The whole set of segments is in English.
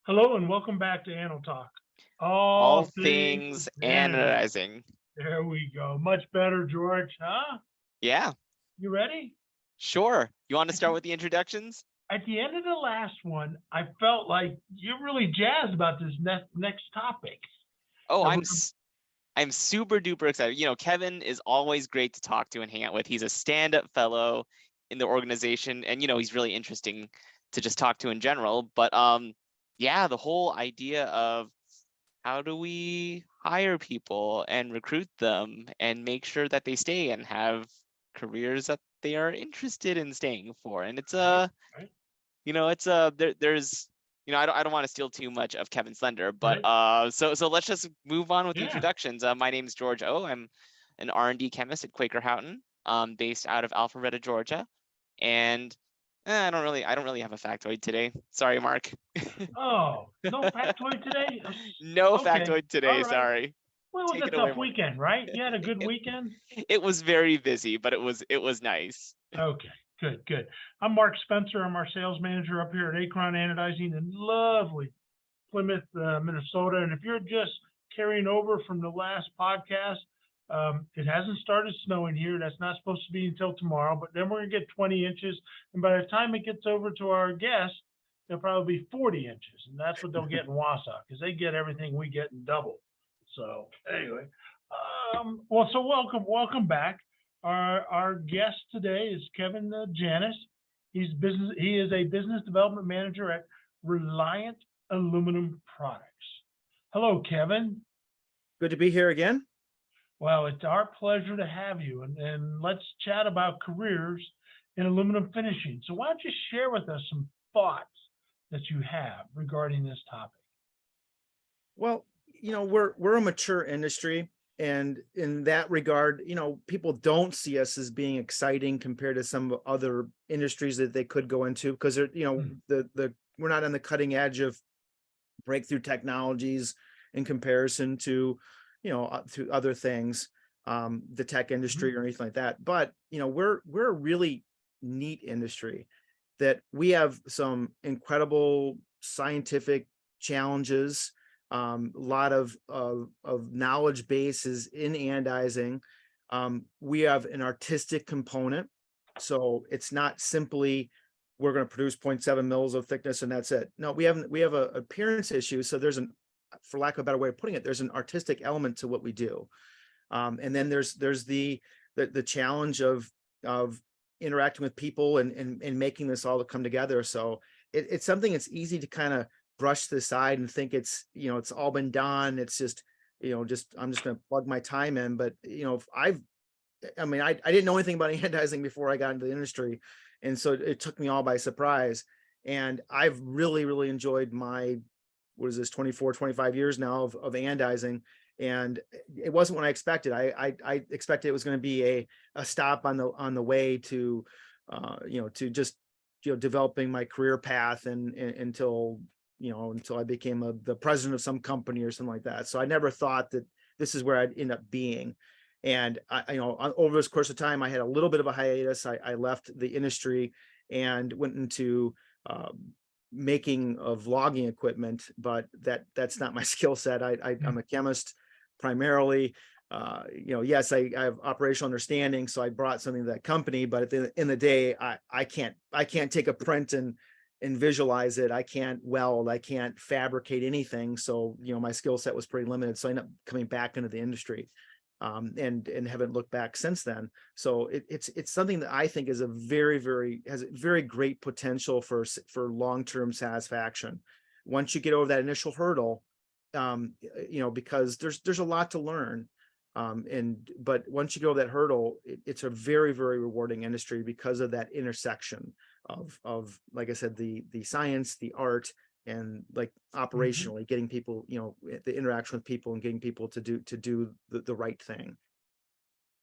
Hello and welcome back to Anno Talk. All All things things anodizing. anodizing. There we go. Much better, George. Huh? Yeah, You ready? sure. You want to At start the, with the introductions? at the end of the last one, I felt like you're really jazzed about this next topic. Oh, That I'm we're, s- I'm super duper excited. Kevin is always great to talk to and hang out with. He's a stand-up fellow in the organization, and he's really interesting to just talk to in general. But yeah, the whole idea of how do we hire people and recruit them and make sure that they stay and have careers that they are interested in staying for. And it's right, a right, it's there's I don't want to steal too much of Kevin's thunder, but right. so let's just move on with the Yeah. introductions. My name is George O. I'm an R&D chemist at Quaker Houghton, based out of Alpharetta, Georgia, and I don't really have a factoid today. Sorry, Mark. Oh, no factoid today? No Okay. factoid All today. right. Sorry. Well, it Take was it a away, tough Mark. weekend, right? You had a good It, weekend? it was very busy, but it was nice. Okay, good, good. I'm Mark Spencer. I'm our sales manager up here at Acron Anodizing in lovely Plymouth, Minnesota. And if you're just carrying over from the last podcast, it hasn't started snowing here. That's not supposed to be until tomorrow, but then we're going to get 20 inches. And by the time it gets over to our guests, there'll probably be 40 inches. And that's what they'll get in Wausau because they get everything we get in double. So, anyway, so welcome back. Our guest today is Kevin Janis. He is a business development manager at Reliant Aluminum Products. Hello, Kevin. Good to be here again. Well, it's our pleasure to have you, and let's chat about careers in aluminum finishing. So, why don't you share with us some thoughts that you have regarding this topic? Well, we're a mature industry, and in that regard, people don't see us as being exciting compared to some other industries that they could go into because they're, Hmm. the we're not on the cutting edge of breakthrough technologies in comparison to, to other things, the tech Hmm. industry or anything like that. But we're a really neat industry that we have some incredible scientific challenges, a lot of knowledge bases in anodizing. We have an artistic component, so it's not simply we're going to produce 0.7 mils of thickness and that's it. No, we have a appearance issue. So there's an, for lack of a better way of putting it, there's an artistic element to what we do. And then there's the challenge of interacting with people and making this all come together. So it's something that's easy to kind of brush to the side and think it's all been done. It's just, I'm just going to plug my time in. But, I didn't know anything about anodizing before I got into the industry. And so it took me all by surprise. And I've really, really enjoyed my, what is this, 24, 25 years now of anodizing. And it wasn't what I expected. I expected it was going to be a stop on the way to, to just, developing my career path and until I became the president of some company or something like that. So I never thought that this is where I'd end up being. And over this course of time, I had a little bit of a hiatus. I left the industry and went into making of logging equipment, but that's not my skill set. I'm a chemist primarily. Yes, I have operational understanding, so I brought something to that company. But at the end of the day, I can't take a print and visualize it. I can't weld. I can't fabricate anything. So my skill set was pretty limited. So I ended up coming back into the industry. And haven't looked back since then. So it's something that I think is has a very great potential for long-term satisfaction. Once you get over that initial hurdle, because there's a lot to learn. But once you go over that hurdle, it's a very, very rewarding industry because of that intersection of like I said, the science, the art, and like Hmm. operationally getting people, the interaction with people and getting people to do the right thing.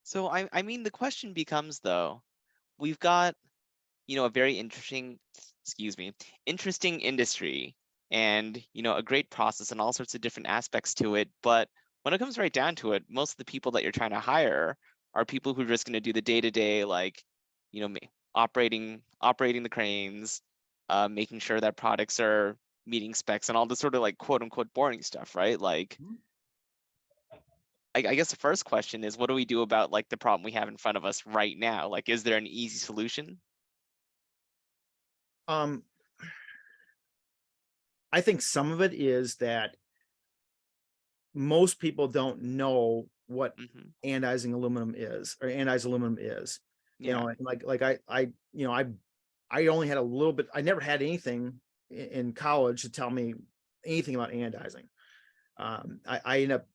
So I mean the question becomes though, we've got, a very interesting industry and, a great process and all sorts of different aspects to it. But when it comes right down to it, most of the people that you're trying to hire are people who are just going to do the day-to-day, like, operating the cranes, making sure that products are meeting specs and all the sort of like quote unquote boring stuff, right? Like, I guess the first question is, what do we do about like the problem we have in front of us right now? Like, is there an easy solution? I think some of it is that most people don't know what Hmm. anodizing aluminum is, or anodized aluminum is. You Yeah. know, and like I only had a little bit. I never had anything in college to tell me anything about anodizing. I ended up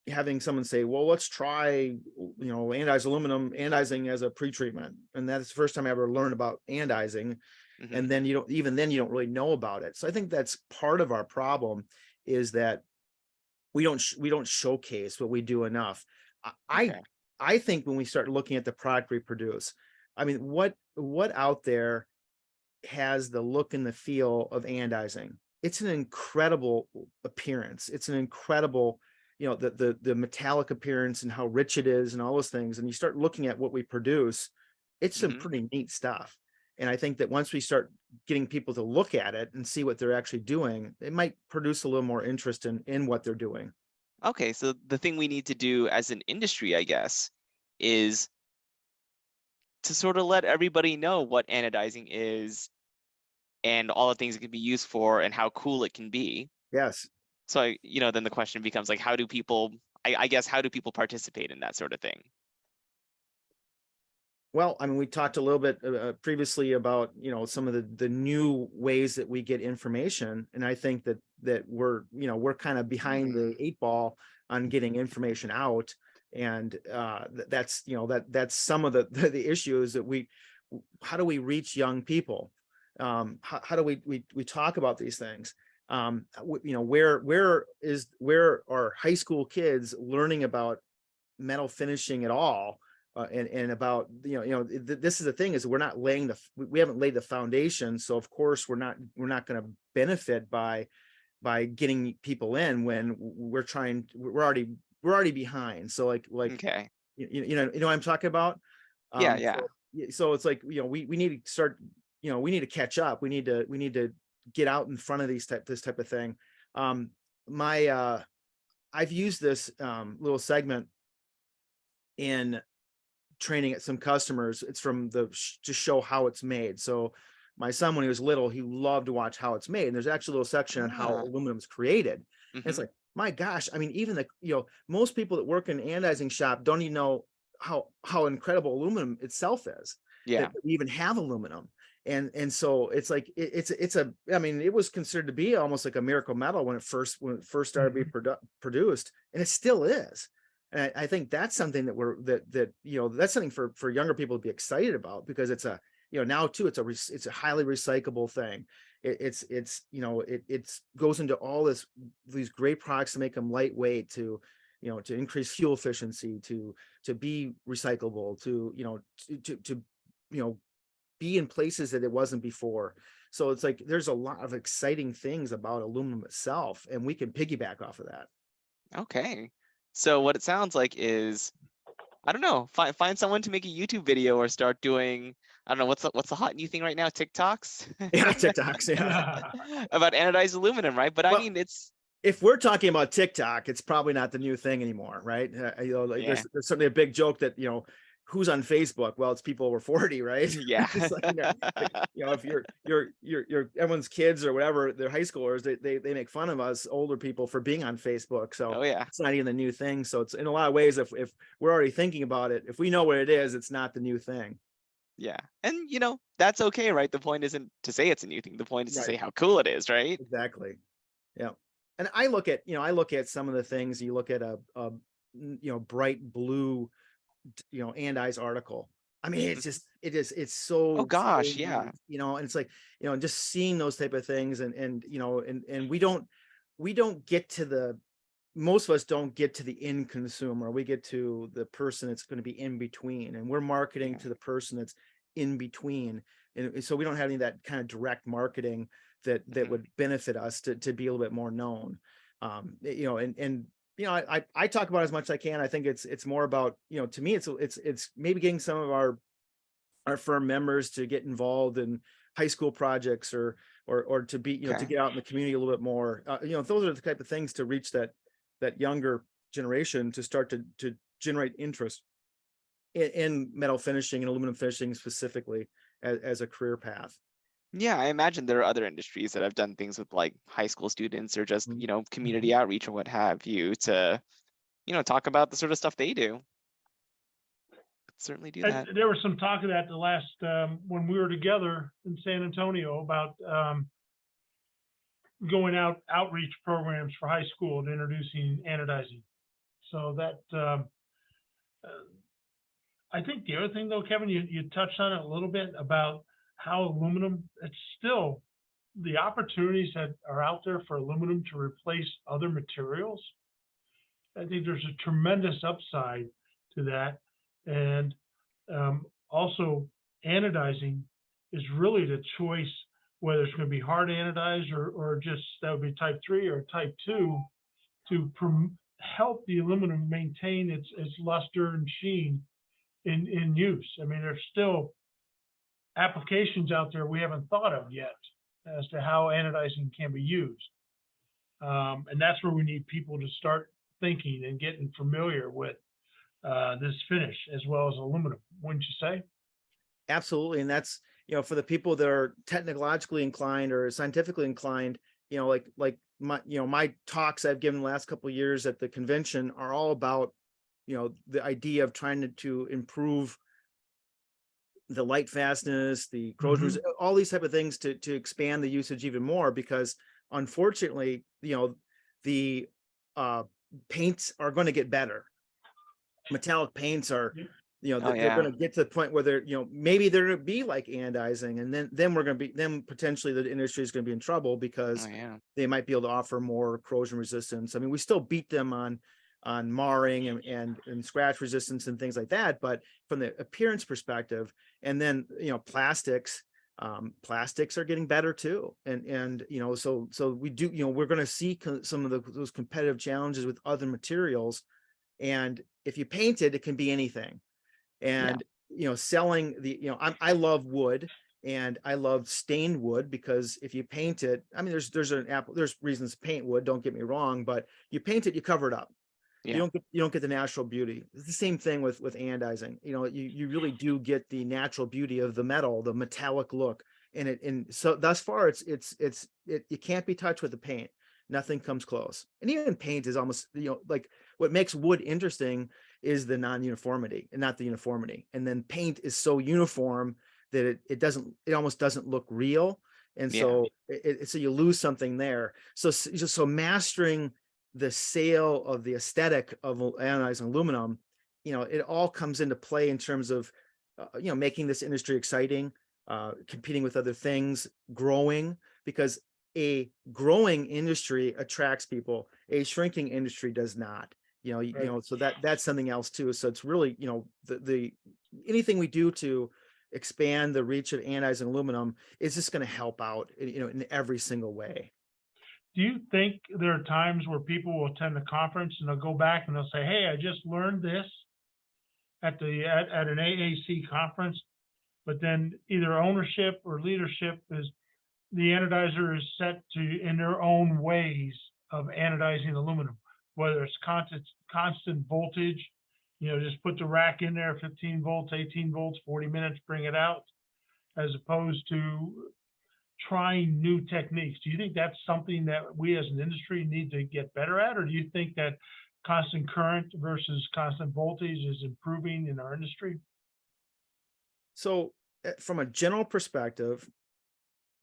having someone say, well, let's try, anodized aluminum, anodizing as a pretreatment. And that's the first time I ever learned about anodizing. Hmm. And then you don't really know about it. So I think that's part of our problem, is that we don't showcase what we do enough. Okay. I think when we start looking at the product we produce, I mean, what out there has the look and the feel of anodizing? It's an incredible appearance. It's an incredible, the metallic appearance and how rich it is and all those things. And you start looking at what we produce, it's some Hmm. pretty neat stuff. And I think that once we start getting people to look at it and see what they're actually doing, it might produce a little more interest in what they're doing. Okay, so the thing we need to do as an industry, I guess, is to sort of let everybody know what anodizing is and all the things it can be used for and how cool it can be. Yes. So, then the question becomes like, how do people, I guess, how do people participate in that sort of thing? Well, I mean, we talked a little bit previously about, some of the new ways that we get information. And I think that we're kind of behind the 8 ball on getting information out. And that's some of the issues that how do we reach young people? How do we talk about these things? Where are high school kids learning about metal finishing at all? And about, this is the thing, is we're not we haven't laid the foundation. So of course we're not going to benefit by getting people in when we're already behind. So like, Okay. you know what I'm talking about? Yeah. So it's like, we need to start, we need to catch up. We need to get out in front of this type of thing. I've used this little segment in training at some customers. It's from to show how it's made. So my son, when he was little, he loved to watch how it's made. And there's actually a little section on how aluminum is created. And it's like, my gosh, I mean, even most people that work in an anodizing shop don't even know how incredible aluminum itself is. Yeah. That we even have aluminum. And so it's like, I mean, it was considered to be almost like a miracle metal when it first started being produced, and it still is. And I think that's something that that's something for younger people to be excited about, because it's now too, it's a highly recyclable thing. It goes into all these great products to make them lightweight, to increase fuel efficiency, to be recyclable, to be in places that it wasn't before. So it's like, there's a lot of exciting things about aluminum itself, and we can piggyback off of that. Okay. So what it sounds like is, I don't know, find someone to make a YouTube video or start doing, I don't know, what's the hot new thing right now? TikToks? Yeah, TikToks. Yeah. About anodized aluminum, right? But I Well, mean, it's, if we're talking about TikTok, it's probably not the new thing anymore, right? Yeah. There's certainly a big joke that, who's on Facebook? Well, it's people over 40, right? Yeah. It's like, if you're everyone's kids or whatever, they're high schoolers, they make fun of us older people for being on Facebook. So Oh yeah. it's not even the new thing. So it's, in a lot of ways, if we're already thinking about it, if we know what it is, it's not the new thing. Yeah. And that's okay, right? The point isn't to say it's a new thing. The point is to Right. say how cool it is, right? Exactly. Yeah. And I look at some of the things. You look at a bright blue, anodized article. I mean, it's so, Oh gosh, so yeah. neat, and it's like, just seeing those type of things, and we don't get to most of us don't get to the end consumer. We get to the person that's going to be in between, and we're marketing Yeah. to the person that's in between. And so we don't have any of that kind of direct marketing that would benefit us to be a little bit more known. I talk about it as much as I can. I think it's more about, to me, it's maybe getting some of our firm members to get involved in high school projects, or or to be, to Okay. get out in the community a little bit more. Those are the type of things to reach that younger generation, to start to generate interest in metal finishing and aluminum finishing specifically as a career path. Yeah, I imagine there are other industries that have done things with like high school students or just, Mhm. community outreach or what have you to, talk about the sort of stuff they do. Certainly do And that. there was some talk of that the last, when we were together in San Antonio about going outreach programs for high school and introducing anodizing. So that, I think the other thing though, Kevin, you touched on it a little bit about how aluminum, it's still the opportunities that are out there for aluminum to replace other materials. I think there's a tremendous upside to that. And also anodizing is really the choice, whether it's going to be hard anodized or just that would be type 3 or type 2, to help the aluminum maintain its luster and sheen in use. I mean, there's still applications out there we haven't thought of yet as to how anodizing can be used. And that's where we need people to start thinking and getting familiar with this finish as well as aluminum, wouldn't you say? Absolutely. And that's, for the people that are technologically inclined or scientifically inclined, like my talks I've given the last couple of years at the convention are all about, the idea of trying to improve the light fastness, the corrosion, all these type of things to expand the usage even more, because unfortunately, the paints are going to get better. Metallic paints are, they're going to get to the point where they're, maybe they're going to be like anodizing, and then we're going to be, then potentially the industry is going to be in trouble because they might be able to offer more corrosion resistance. I mean, we still beat them on marring and scratch resistance and things like that, but from the appearance perspective, and then plastics are getting better too, and so we do, we're going to see some of those competitive challenges with other materials. And if you paint it, it can be anything. And selling I love wood, and I love stained wood, because if you paint it, I mean, there's reasons to paint wood, don't get me wrong, but you paint it, you cover it up. You don't get the natural beauty. It's the same thing with anodizing. You really do get the natural beauty of the metal, the metallic look. And so thus far you can't be touched with the paint. Nothing comes close. And even paint is almost, like what makes wood interesting is the non-uniformity and not the uniformity. And then paint is so uniform that it almost doesn't look real. And so so you lose something there. So mastering the sale of the aesthetic of anodizing aluminum, it all comes into play in terms of, making this industry exciting, competing with other things, growing, because a growing industry attracts people. A shrinking industry does not, so that's something else too. So it's really, the anything we do to expand the reach of anodizing aluminum is just going to help out, in every single way. Do you think there are times where people will attend a conference and they'll go back and they'll say, hey, I just learned this at an AAC conference, but then either ownership or leadership is, the anodizer is set to in their own ways of anodizing aluminum, whether it's constant voltage, just put the rack in there, 15 volts, 18 volts, 40 minutes, bring it out, as opposed to trying new techniques. Do you think that's something that we as an industry need to get better at? Or do you think that constant current versus constant voltage is improving in our industry? So from a general perspective,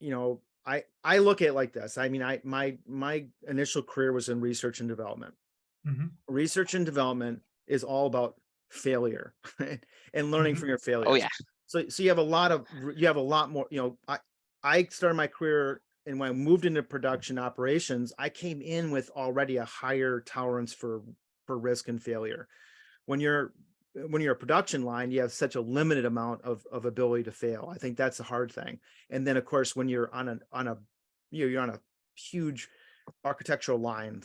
I look at it like this. I mean, my initial career was in research and development. Research and development is all about failure and learning from your failures. Oh yeah. So you have a lot more, I started my career, and when I moved into production operations, I came in with already a higher tolerance for risk and failure. When you're a production line, you have such a limited amount of ability to fail. I think that's the hard thing. And then of course, when you're on a huge architectural line,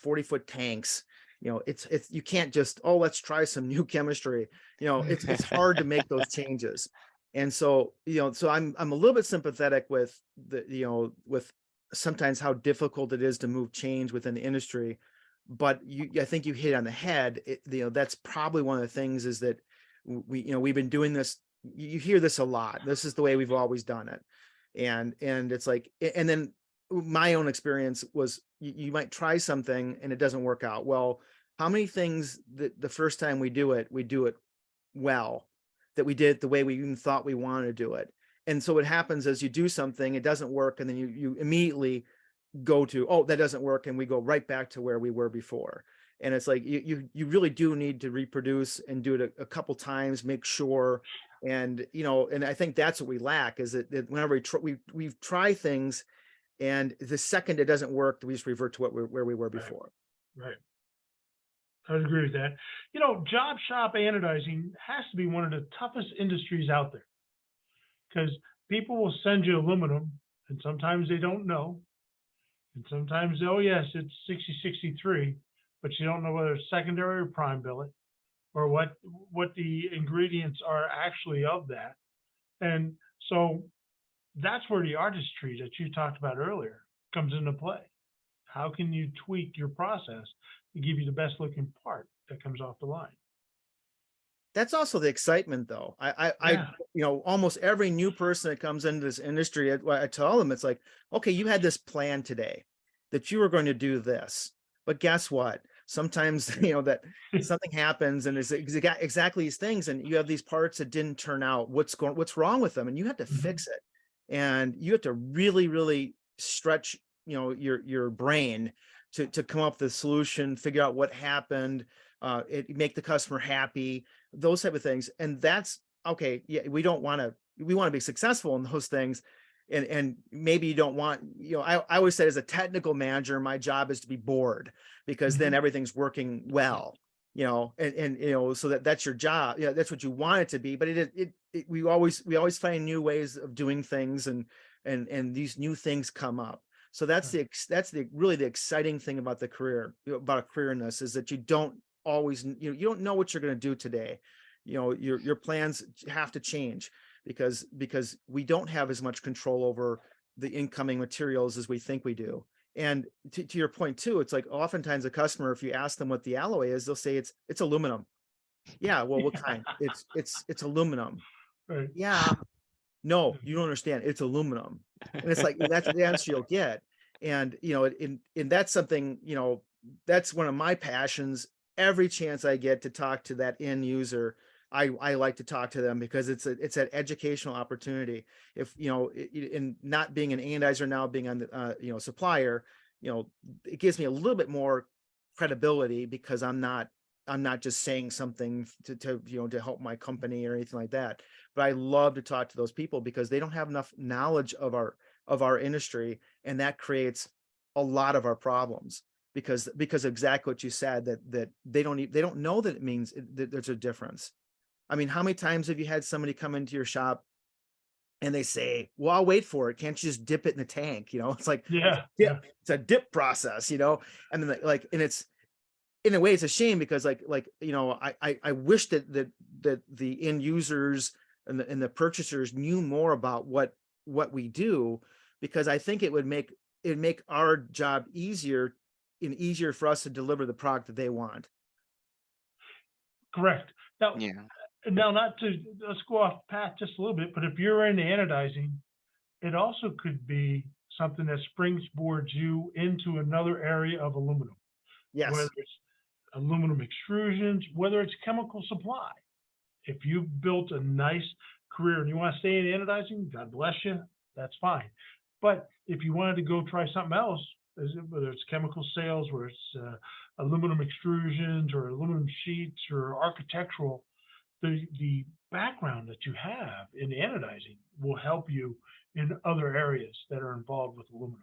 40-foot tanks, it's you can't just, let's try some new chemistry. It's hard to make those changes. And so, so I'm a little bit sympathetic with with sometimes how difficult it is to move change within the industry. But I think you hit on the head. That's probably one of the things is that we've been doing this. You hear this a lot. This is the way we've always done it. And it's like, and then my own experience was you might try something and it doesn't work out. Well, how many things that the first time we do it well, that we did it the way we even thought we wanted to do it. And so what happens is you do something, it doesn't work, and then you immediately go to, oh, that doesn't work, and we go right back to where we were before. And it's like you really do need to reproduce and do it a couple times, make sure. And and I think that's what we lack, is that whenever we try things, and the second it doesn't work, we just revert to where we were before. Right. I would agree with that. Job shop anodizing has to be one of the toughest industries out there, because people will send you aluminum and sometimes they don't know. And sometimes, oh yes, it's 6063, but you don't know whether it's secondary or prime billet, or what the ingredients are actually of that. And so that's where the artistry that you talked about earlier comes into play. How can you tweak your process to give you the best looking part that comes off the line? That's also the excitement, though. I almost every new person that comes into this industry, I tell them, it's like, okay, you had this plan today that you were going to do this, but guess what? Sometimes, that something happens and it's exactly these things, and you have these parts that didn't turn out. What's wrong with them? And you have to fix it. And you have to really, really stretch, your brain to come up with the solution, figure out what happened, make the customer happy, those type of things. And that's okay. Yeah, we want to be successful in those things. And maybe you don't want, I always say, as a technical manager, my job is to be bored, because then everything's working well, and so that's your job. Yeah, that's what you want it to be. But we always find new ways of doing things, and these new things come up. So that's really the exciting thing about the career, about a career in this, is that you don't always, you don't know what you're going to do today. Your plans have to change, because we don't have as much control over the incoming materials as we think we do. And to your point too, it's like oftentimes a customer, if you ask them what the alloy is, they'll say it's aluminum. Yeah, well, what kind? It's aluminum. Right. Yeah. No, you don't understand. It's aluminum. And it's like, that's the answer you'll get. And, and that's something, that's one of my passions. Every chance I get to talk to that end user, I like to talk to them, because it's an educational opportunity. If, in not being an anodizer now, being on the, supplier, it gives me a little bit more credibility, because I'm not just saying something to help my company or anything like that. But I love to talk to those people, because they don't have enough knowledge of our industry, and that creates a lot of our problems, because exactly what you said, that they don't know that it means that there's a difference. I mean, how many times have you had somebody come into your shop and they say, well, I'll wait for it. Can't you just dip it in the tank? It's like, it's a dip process, and then and it's, in a way, it's a shame, because I wish that the end users and the purchasers knew more about what we do, because I think it would make our job easier for us to deliver the product that they want. Correct. Now, Yeah. Now, let's go off path just a little bit, but if you're into anodizing, it also could be something that springboards you into another area of aluminum. Yes. Whether it's aluminum extrusions, whether it's chemical supply. If you've built a nice career and you want to stay in anodizing, God bless you, that's fine. But if you wanted to go try something else, whether it's chemical sales, whether it's aluminum extrusions or aluminum sheets or architectural, the background that you have in anodizing will help you in other areas that are involved with aluminum.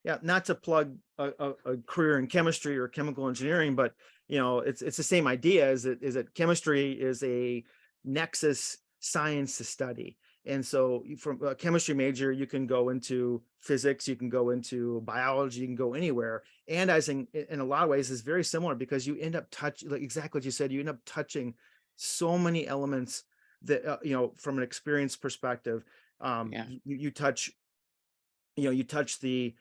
Yeah, not to plug a career in chemistry or chemical engineering, but it's the same idea. Is that chemistry is a nexus science to study, and so from a chemistry major, you can go into physics, you can go into biology, you can go anywhere. Anodizing, in a lot of ways, is very similar, because you end up exactly what you said. You end up touching so many elements that, from an experience perspective, Yeah. you touch, you touch the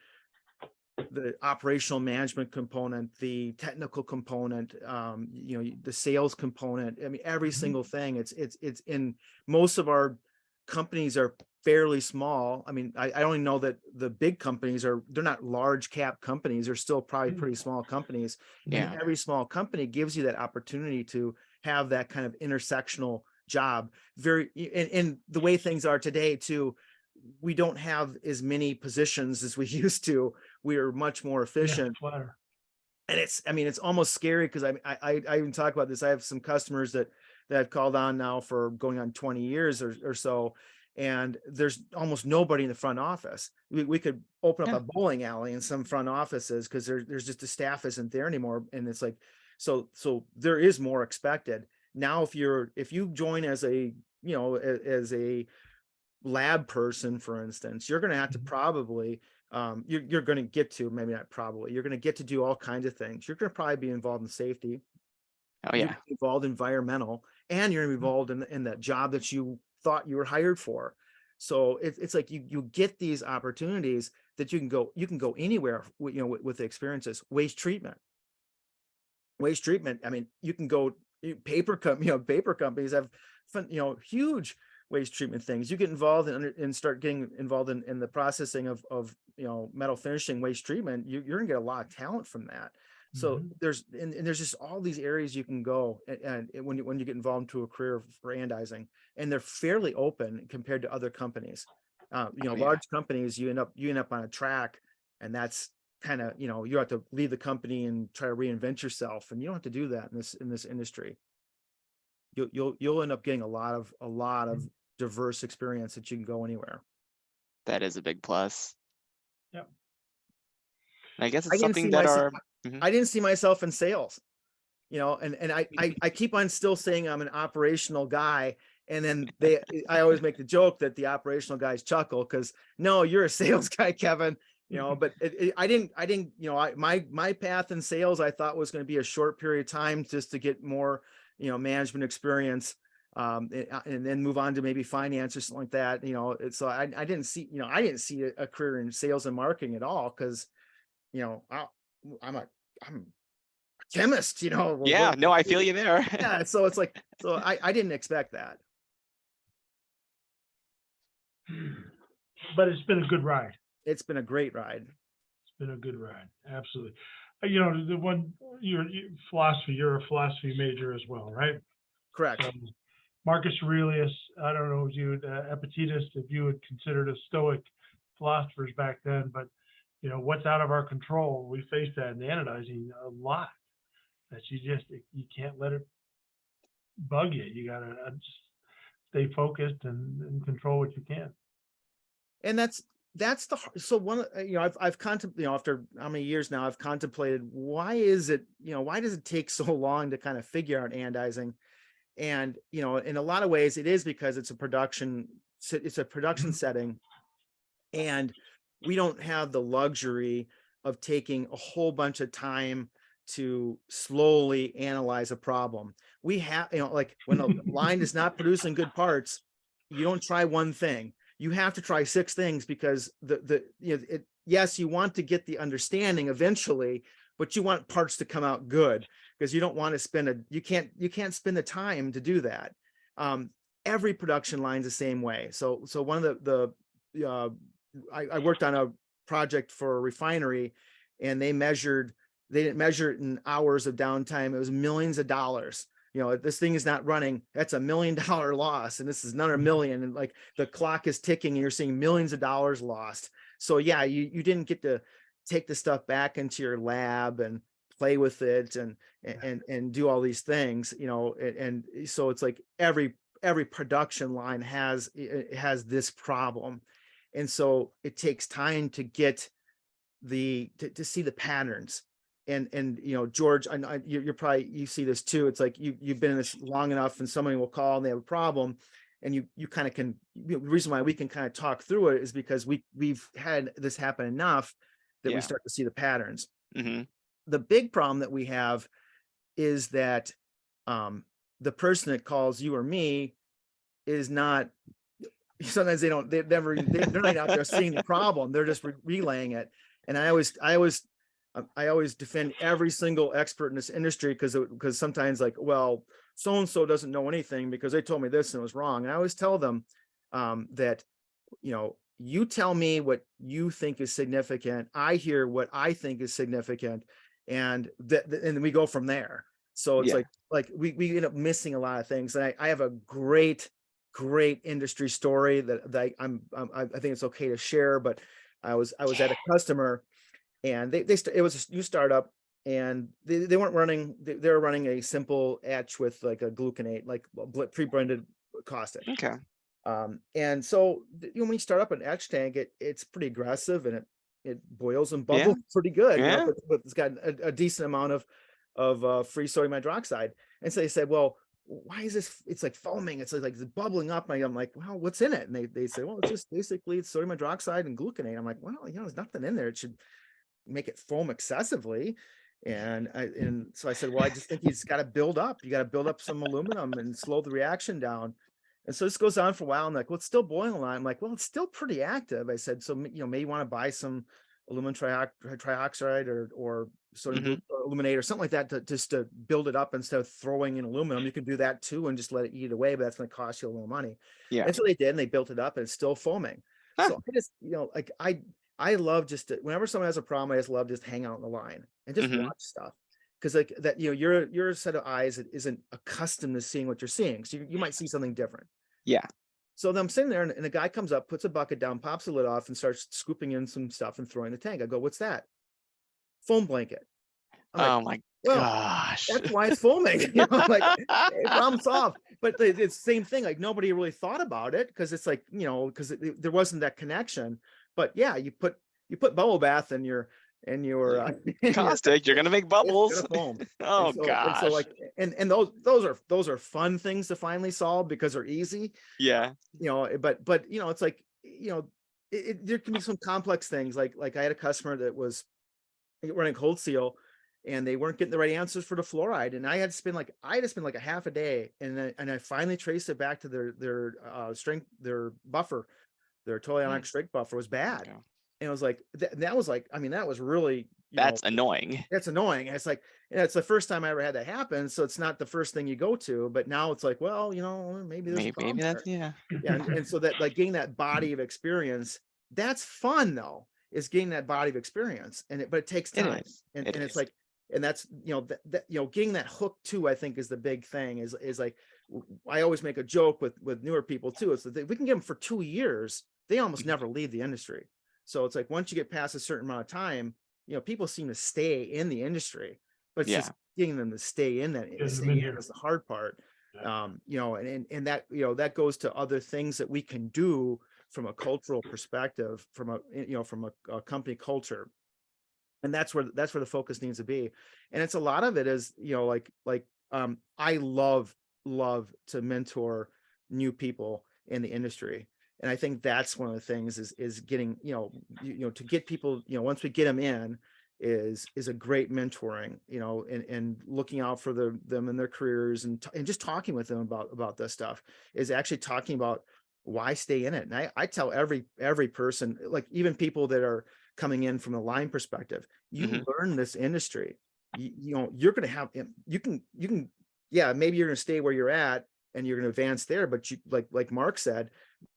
operational management component, the technical component, the sales component. I mean, every single thing. It's in most of our companies are fairly small. I mean, I only know that the big companies they're not large cap companies. They're still probably pretty small companies. Yeah. And every small company gives you that opportunity to have that kind of intersectional job. And the way things are today too, we don't have as many positions as we used to. We are much more efficient. Yeah, flatter. And it's almost scary because I even talk about this. I have some customers that I've called on now for going on 20 years or so. And there's almost nobody in the front office. We could open up a bowling alley in some front offices because there's just the staff isn't there anymore. And it's like, so there is more expected. Now, if you join as a lab person, for instance, you're going to have to probably, you're going to get to, maybe not probably, you're going to get to do all kinds of things. You're going to probably be involved in safety. Oh yeah. Involved in environmental, and you're involved in that job that you thought you were hired for. So it's like you get these opportunities that you can go anywhere with the experiences. Waste treatment. I mean, you can go paper companies have huge waste treatment things. You get involved and start getting involved in the processing of metal finishing, waste treatment. You're gonna get a lot of talent from that. So there's just all these areas you can go, and when you get involved into a career for anodizing, and they're fairly open compared to other companies. Large companies, you end up on a track, and that's kind of, you have to leave the company and try to reinvent yourself, and you don't have to do that in this industry. You'll end up getting a lot of diverse experience that you can go anywhere. That is a big plus. Yep. I guess it's something that I didn't see myself in sales, and I keep on still saying I'm an operational guy. And then I always make the joke that the operational guys chuckle because, no, you're a sales guy, Kevin, but I didn't, my path in sales, I thought was going to be a short period of time just to get more, management experience, and then move on to maybe finance or something like that. So I didn't see, a career in sales and marketing at all. Cause I'm a chemist, Yeah, no, I feel you there. Yeah. So it's like, I didn't expect that. But it's been a good ride. It's been a great ride. It's been a good ride. Absolutely. The one, your philosophy, you're a philosophy major as well, right? Correct. So Marcus Aurelius, I don't know if you would, Epictetus, if you would consider the Stoic philosophers back then, but what's out of our control, we face that in anodizing a lot. That you can't let it bug you. You gotta just stay focused and control what you can. And that's so one, I've contemplated, after how many years now, I've contemplated, why does it take so long to kind of figure out anodizing? And, in a lot of ways it is because it's a production setting, and we don't have the luxury of taking a whole bunch of time to slowly analyze a problem. We have, like when a line is not producing good parts, you don't try one thing. You have to try 6 things because yes, you want to get the understanding eventually, but you want parts to come out good because you don't want to spend you can't spend the time to do that. Every production line's the same way. So one of I worked on a project for a refinery, and they didn't measure it in hours of downtime. It was millions of dollars. This thing is not running. That's $1 million loss. And this is another million. And like the clock is ticking and you're seeing millions of dollars lost. So yeah, you didn't get to take the stuff back into your lab and play with it and do all these things, and so it's like every production line has this problem. And so it takes time to get to see the patterns. And George, you see this too. It's like you've been in this long enough, and somebody will call and they have a problem, and you kind of can. The reason why we can kind of talk through it is because we've had this happen enough that we start to see the patterns. Mm-hmm. The big problem that we have is that the person that calls you or me is not, sometimes they're not out there seeing the problem. They're just relaying it. And I always defend every single expert in this industry because sometimes like, well, so-and-so doesn't know anything because they told me this and it was wrong. And I always tell them that, you tell me what you think is significant. I hear what I think is significant. And and we go from there. So it's like we end up missing a lot of things. And I have a great industry story that I think it's okay to share, but I was at a customer and it was a new startup and they weren't running, they were running a simple etch with like a gluconate, like pre-blended caustic. Okay. And so when you start up an etch tank, it's pretty aggressive and it boils and bubbles pretty good, but it's got a decent amount of free sodium hydroxide. And so they said, well, why is this? It's like foaming. It's like it's bubbling up. I'm like, well, what's in it? And they say, well, it's just basically it's sodium hydroxide and gluconate. I'm like, well, there's nothing in there. It should make it foam excessively. And so I said, well, I just think he's got to build up. You got to build up some aluminum and slow the reaction down. And so this goes on for a while. I'm like, well, it's still boiling a lot. I'm like, well, it's still pretty active. I said, so, maybe you want to buy some aluminum trioxide or sodium aluminate or something like that to build it up instead of throwing in aluminum. You can do that too and just let it eat away, but that's going to cost you a little money. Yeah. And so they did, and they built it up and it's still foaming. Huh. So I just, like I love just whenever someone has a problem, I just love just hang out in the line and just watch stuff. Because like that, your set of eyes isn't accustomed to seeing what you're seeing. So you might see something different. Yeah. So then I'm sitting there and a guy comes up, puts a bucket down, pops the lid off and starts scooping in some stuff and throwing the tank. I go, what's that? Foam blanket. I'm like, well, gosh. that's why it's foaming. Like, hey, problem solved. But it's the same thing. Like nobody really thought about it because it's like, because there wasn't that connection. But yeah, you put bubble bath in your caustic, you're gonna make bubbles. Foam. Oh gosh. And so like and those are fun things to finally solve because they're easy. Yeah. But it's like there can be some complex things. Like I had a customer that was running cold seal and they weren't getting the right answers for the fluoride, and I had to spend like a half a day, and I finally traced it back to their strength, their buffer, their total ionic strength buffer was bad. Okay. And I was like, that was like, I mean, that was really, that's annoying. That's annoying. It's like, it's the first time I ever had that happen. So it's not the first thing you go to, but now it's like, well, maybe that's, yeah. And so that like getting that body of experience, that's fun though, is getting that body of experience. But it takes time. And it's like, and that's, getting that hook too, I think is the big thing is like, I always make a joke with newer people too. It's that we can get them for 2 years. They almost never leave the industry. So it's like, once you get past a certain amount of time, people seem to stay in the industry, but it's just getting them to stay in that is the hard part. And that, that goes to other things that we can do from a cultural perspective, from a company culture. And that's where the focus needs to be. And it's a lot of it is, I love to mentor new people in the industry. And I think that's one of the things is getting, to get people, once we get them in is a great mentoring, and looking out for them in their careers and just talking with them about this stuff is actually talking about why stay in it. And I tell every person, like even people that are coming in from a line perspective, you learn this industry, you're going to have, you can, maybe you're going to stay where you're at and you're going to advance there. But you, like Mark said,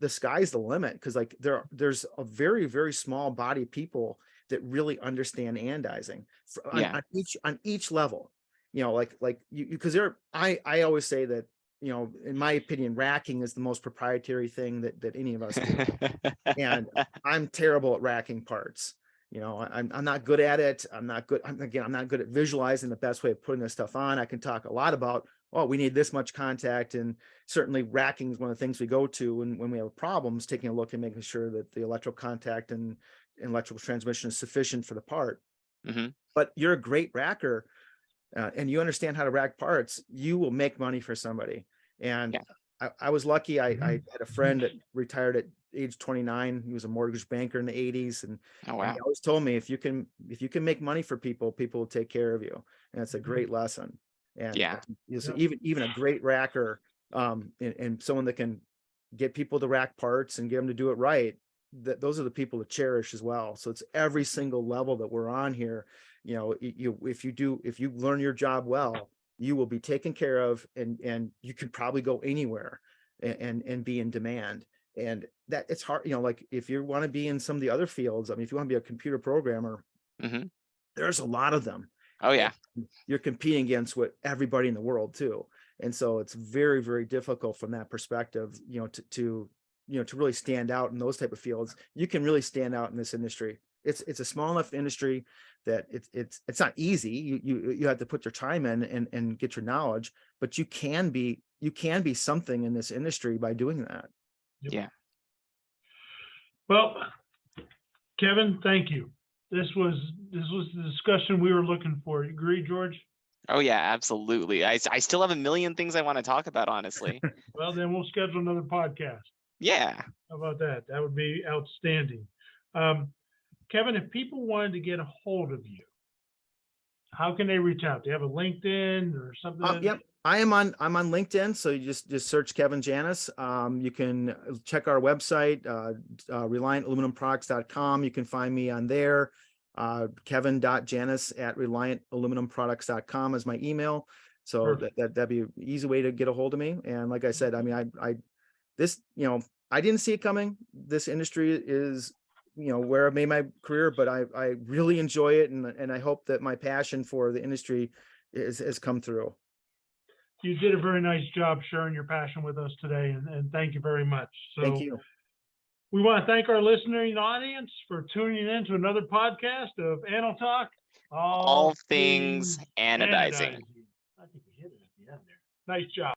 the sky's the limit, because like there's a very, very small body of people that really understand anodizing on each level, because I always say that, in my opinion, racking is the most proprietary thing that any of us do. And I'm terrible at racking parts. I'm not good at it. I'm not good at visualizing the best way of putting this stuff on. I can talk a lot about, we need this much contact, and certainly racking is one of the things we go to when we have problems, taking a look and making sure that the electrical contact and electrical transmission is sufficient for the part. But you're a great racker, and you understand how to rack parts, you will make money for somebody. And I was lucky. I had a friend that retired at age 29. He was a mortgage banker in the 80s. And he always told me, if you can make money for people, people will take care of you. And it's a great lesson. And so even a great racker, and someone that can get people to rack parts and get them to do it right, those are the people to cherish as well. So it's every single level that we're on here. You know, if you learn your job well, you will be taken care of, and you can probably go anywhere and be in demand. And that it's hard, you know, like if you want to be in some of the other fields, I mean, if you want to be a computer programmer, there's a lot of them. Oh yeah. You're competing against everybody in the world too. And so it's very, very difficult from that perspective, you know, to really stand out in those type of fields. You can really stand out in this industry. It's a small enough industry that it's not easy. You have to put your time in and get your knowledge, but you can be something in this industry by doing that. Yep. Yeah. Well, Kevin, thank you. This was the discussion we were looking for. You agree, George? Oh yeah, absolutely. I still have a million things I want to talk about, honestly. Well, then we'll schedule another podcast. Yeah. How about that? That would be outstanding. Kevin, if people wanted to get a hold of you, how can they reach out? Do you have a LinkedIn or something? Yep. I'm on LinkedIn. So you just search Kevin Janis. You can check our website, ReliantAluminumProducts.com. You can find me on there. Kevin.Janis@ReliantAluminumProducts.com is my email. So that'd be an easy way to get a hold of me. And like I said, I mean, I didn't see it coming. This industry is, where I made my career, but I really enjoy it. And I hope that my passion for the industry has come through. You did a very nice job sharing your passion with us today, and thank you very much. So thank you. We want to thank our listening audience for tuning in to another podcast of Anal Talk. All things anodizing. I think we hit it at the end there. Nice job.